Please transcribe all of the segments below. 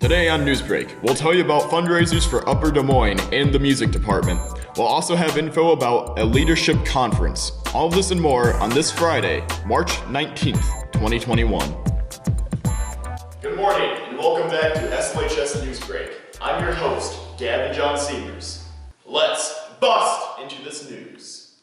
Today on Newsbreak, we'll tell you about fundraisers for Upper Des Moines and the music department. We'll also have info about a leadership conference. All of this and more on this Friday, March 19th, 2021. Good morning and welcome back to SLHS Newsbreak. I'm your host, Gavin John Siemers. Let's bust into this news.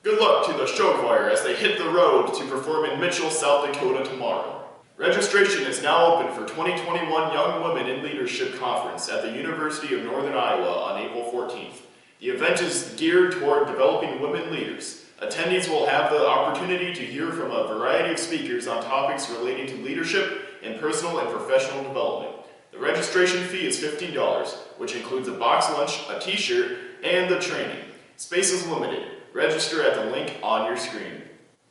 Good luck to the show choir as they hit the road to perform in Mitchell, South Dakota tomorrow. Registration is now open for 2021 Young Women in Leadership Conference at the University of Northern Iowa on April 14th. The event is geared toward developing women leaders. Attendees will have the opportunity to hear from a variety of speakers on topics relating to leadership and personal and professional development. The registration fee is $15, which includes a box lunch, a t-shirt, and the training. Space is limited. Register at the link on your screen.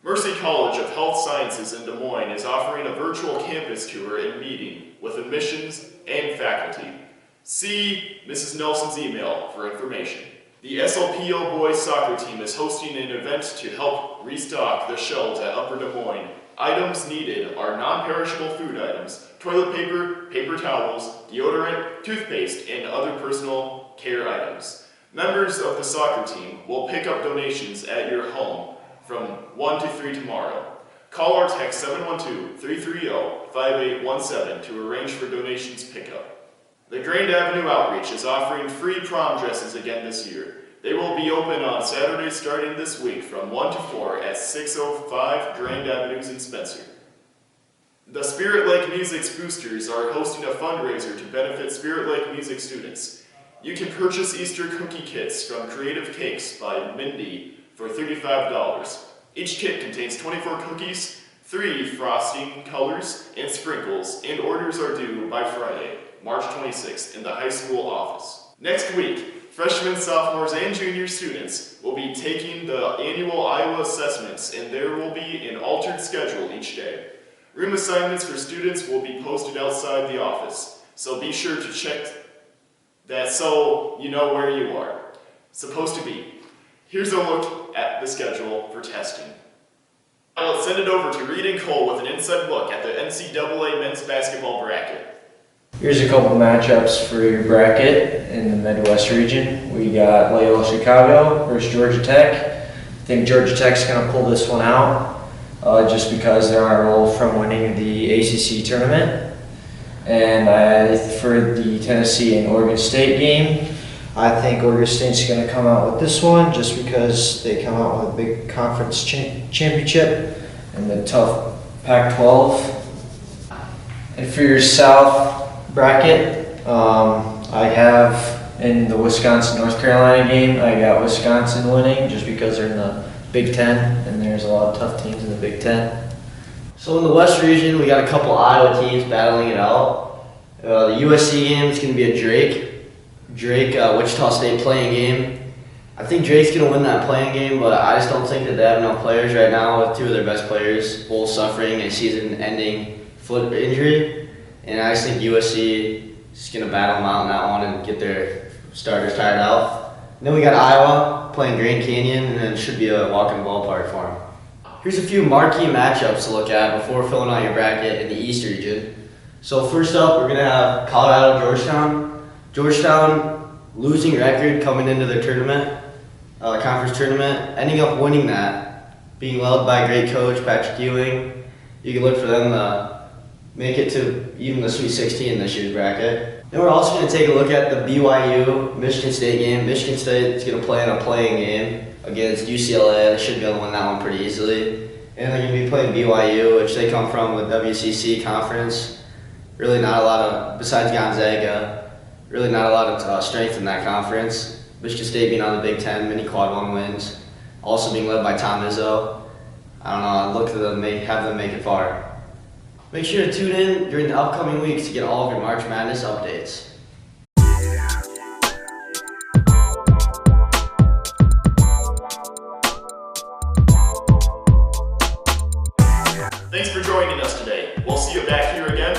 Mercy College of Health Sciences in Des Moines is offering a virtual campus tour and meeting with admissions and faculty. See Mrs. Nelson's email for information. The SLPO boys soccer team is hosting an event to help restock the shelves at Upper Des Moines. Items needed are non-perishable food items, toilet paper, paper towels, deodorant, toothpaste, and other personal care items. Members of the soccer team will pick up donations at your home from 1 to 3 tomorrow. Call or text 712-330-5817 to arrange for donations pickup. The Grand Avenue Outreach is offering free prom dresses again this year. They will be open on Saturday starting this week from 1 to 4 at 605 Grand Avenues in Spencer. The Spirit Lake Music's Boosters are hosting a fundraiser to benefit Spirit Lake Music students. You can purchase Easter cookie kits from Creative Cakes by Mindy for $35. Each kit contains 24 cookies, 3 frosting colors, and sprinkles, and orders are due by Friday, March 26th in the high school office. Next week, freshmen, sophomores, and junior students will be taking the annual Iowa assessments, and there will be an altered schedule each day. Room assignments for students will be posted outside the office, so be sure to check that so you know where you are supposed to be. Here's a look at the schedule for testing. Now let's send it over to Reed and Cole with an inside look at the NCAA men's basketball bracket. Here's a couple matchups for your bracket in the Midwest region. We got Loyola Chicago versus Georgia Tech. I think Georgia Tech's going to pull this one out just because they're on a roll from winning the ACC tournament. And for the Tennessee and Oregon State game, I think Oregon State's going to come out with this one just because they come out with a big conference championship and the tough Pac-12. And for your South bracket, I have in the Wisconsin-North Carolina game, I got Wisconsin winning just because they're in the Big Ten and there's a lot of tough teams in the Big Ten. So in the West region, we got a couple Iowa teams battling it out. The USC game is going to be a Drake Wichita State playing game. I think Drake's going to win that playing game, but I just don't think that they have enough players right now with 2 of their best players both suffering a season-ending foot injury. And I just think USC is going to battle them out in that one and get their starters tired out. And then we got Iowa playing Grand Canyon, and then it should be a walk in the ballpark for them. Here's a few marquee matchups to look at before filling out your bracket in the East region. So first up, we're going to have Colorado-Georgetown. Georgetown losing record coming into their tournament, conference tournament, ending up winning that, being led by a great coach, Patrick Ewing. You can look for them to make it to even the Sweet 16 this year's bracket. Then we're also going to take a look at the BYU-Michigan State game. Michigan State is going to play in a playing game against UCLA. They should be able to win that one pretty easily. And they're going to be playing BYU, which they come from the WCC conference. Really not a lot of, besides Gonzaga, really not a lot of strength in that conference. Michigan State being on the Big Ten, mini quad 1 wins. Also being led by Tom Izzo. I don't know, I'd look to them, have them make it far. Make sure to tune in during the upcoming weeks to get all of your March Madness updates. Thanks for joining us today. We'll see you back here again